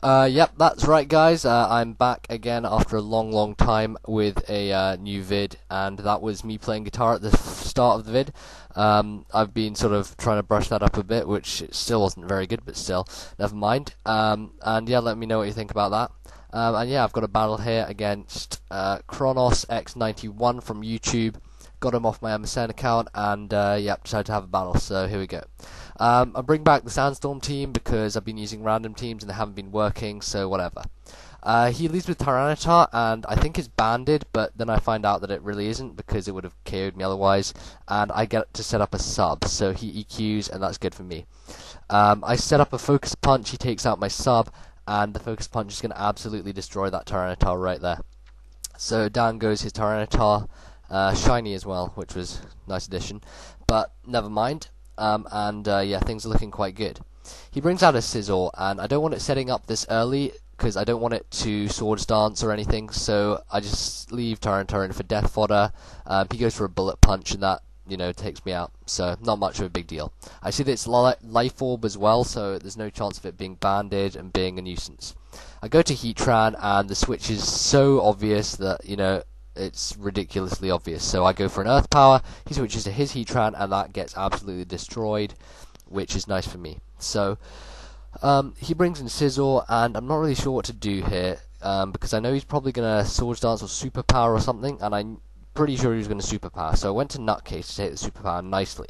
Yep, that's right, guys. I'm back again after a long time with a new vid, and that was me playing guitar at the start of the vid. I've been sort of trying to brush that up a bit, which it still wasn't very good, but still, never mind. And yeah, let me know what you think about that. And yeah, I've got a battle here against Kronosx91 from YouTube. Got him off my MSN account, and yeah, decided to have a battle, so here we go. I bring back the Sandstorm team because I've been using random teams and they haven't been working, so whatever. He leads with Tyranitar, and I think it's banded, but then I find out that it really isn't because it would have KO'd me otherwise, and I get to set up a sub, so he EQs, and that's good for me. I set up a Focus Punch, he takes out my sub, and the Focus Punch is going to absolutely destroy that Tyranitar right there. So down goes his Tyranitar. Shiny as well, which was a nice addition, but never mind. Yeah, things are looking quite good. He brings out a Scizor, and I don't want it setting up this early because I don't want it to Swords Dance or anything, so I just leave Tyranitar in for Death Fodder. He goes for a Bullet Punch, and that, takes me out, so not much of a big deal. I see that it's Life Orb as well, so there's no chance of it being banded and being a nuisance. I go to Heatran, and the switch is so obvious that, it's ridiculously obvious. So I go for an Earth Power, he switches to his Heatran, and that gets absolutely destroyed, which is nice for me. So he brings in Scizor, and I'm not really sure what to do here, because I know he's probably going to Swords Dance or Superpower or something, and I'm pretty sure he was going to Superpower. So I went to Nutcase to take the Superpower nicely.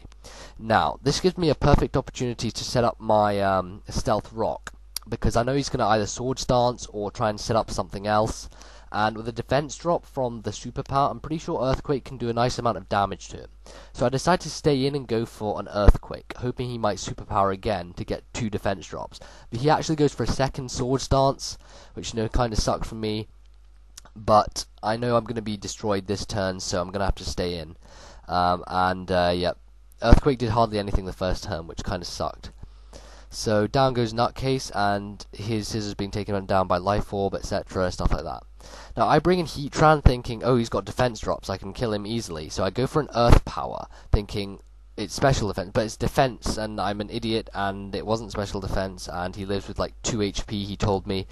Now, this gives me a perfect opportunity to set up my Stealth Rock, because I know he's going to either Swords Dance or try and set up something else. And with a defense drop from the Superpower, I'm pretty sure Earthquake can do a nice amount of damage to him. So I decided to stay in and go for an Earthquake, hoping he might Superpower again to get 2 defense drops. But he actually goes for a second Swords Dance, which, kind of sucked for me. But I know I'm going to be destroyed this turn, so I'm going to have to stay in. Yeah, Earthquake did hardly anything the first turn, which kind of sucked. So down goes Nutcase, and his Scizor's being taken down by Life Orb, etc., stuff like that. Now I bring in Heatran thinking, oh, he's got defense drops, I can kill him easily. So I go for an Earth Power, thinking it's special defense, but it's defense, and I'm an idiot, and it wasn't special defense, and he lives with like 2 HP, he told me.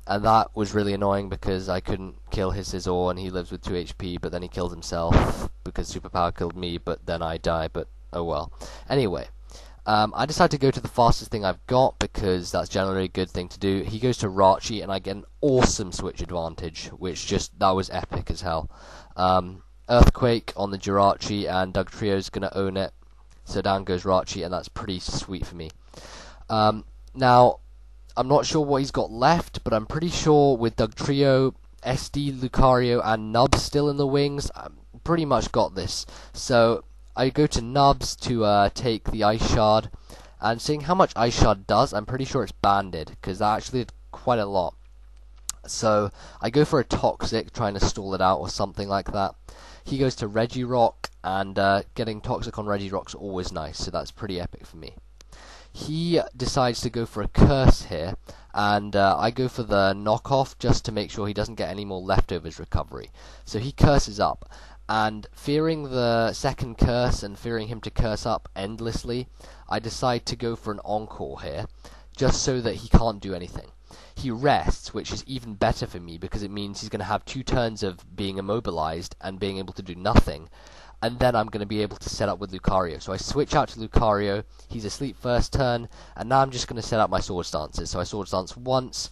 And that was really annoying because I couldn't kill his Scizor, and he lives with 2 HP, but then he killed himself because Superpower killed me, but then I die, but oh well. Anyway. I decided to go to the fastest thing I've got because that's generally a good thing to do. He goes to Rachi, and I get an awesome switch advantage, that was epic as hell. Earthquake on the Jirachi, and Dugtrio's going to own it. So down goes Rachi, and that's pretty sweet for me. Now, I'm not sure what he's got left, but I'm pretty sure with Dugtrio, SD, Lucario, and Nubs still in the wings, I've pretty much got this. So I go to Nubs to take the Ice Shard, and seeing how much Ice Shard does, I'm pretty sure it's banded, because that actually did quite a lot. So I go for a Toxic, trying to stall it out or something like that. He goes to Regirock, and getting Toxic on Regirock's always nice, so that's pretty epic for me. He decides to go for a Curse here, and I go for the knockoff just to make sure he doesn't get any more leftovers recovery. So he curses up. And fearing the second curse and fearing him to curse up endlessly, I decide to go for an Encore here, just so that he can't do anything. He rests, which is even better for me because it means he's going to have 2 turns of being immobilized and being able to do nothing, and then I'm going to be able to set up with Lucario. So I switch out to Lucario, he's asleep first turn, and now I'm just going to set up my Swords Dances. So I Swords Dance once,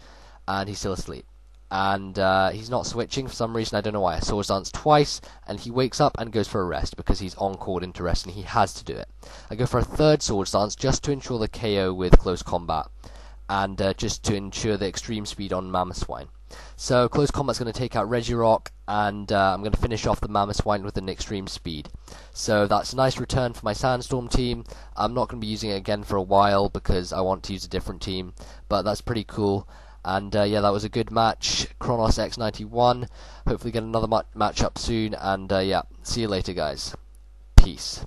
and he's still asleep. And he's not switching for some reason, I don't know why. I Swords Dance twice, and he wakes up and goes for a rest because he's encored into rest and he has to do it. I go for a third Swords Dance just to ensure the KO with close combat, and just to ensure the extreme speed on Mamoswine. So close combat's going to take out Regirock, and I'm going to finish off the Mamoswine with an extreme speed. So that's a nice return for my Sandstorm team. I'm not going to be using it again for a while because I want to use a different team, but that's pretty cool. And yeah, that was a good match. Kronosx91. Hopefully get another match up soon. And yeah, see you later, guys. Peace.